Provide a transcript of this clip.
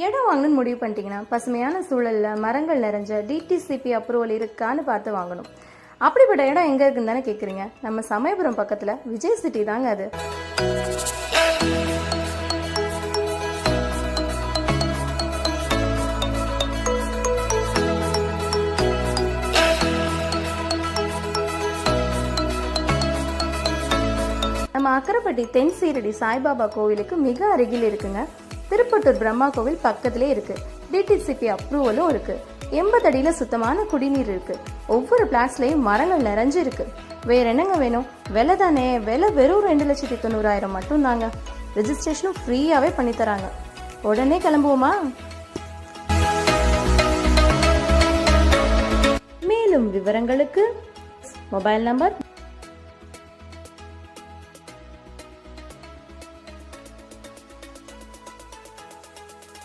இடம் வாங்கணும்னு முடிவு பண்ணிட்டீங்கன்னா பசுமையான சூழலில் மரங்கள் நிறைஞ்ச டிடிசிபி அப்ரூவல் இருக்கான்னு பார்த்து வாங்கணும். அப்படிப்பட்ட இடம் எங்கே இருக்குன்னு தானே கேட்குறீங்க? நம்ம சமயபுரம் பக்கத்தில் விஜய் சிட்டி தாங்க அது. நம்ம அக்கரைப்பட்டி தென் சீரடி சாய்பாபா கோவிலுக்கு மிக அருகில் இருக்குங்க. திருப்பட்டூர் பிரம்மா கோவில் பக்கத்திலே இருக்கு. டிடிசிபி அப்ரூவலும் இருக்கு. 80 அடியில சுத்தமான குடிநீர் இருக்கு. ஒவ்வொரு பிளாட்ஸ்லயும் மரங்கள் நிறைஞ்சு இருக்கு. வேற என்னங்க வேணும்? விலை தானே, விலை வெறும் 2,90,000 மட்டும் தாங்க. ரெஜிஸ்ட்ரேஷனும் ஃப்ரீயாவே பண்ணி தராங்க. உடனே கிளம்புவோமா? மேலும் விவரங்களுக்கு மொபைல் நம்பர்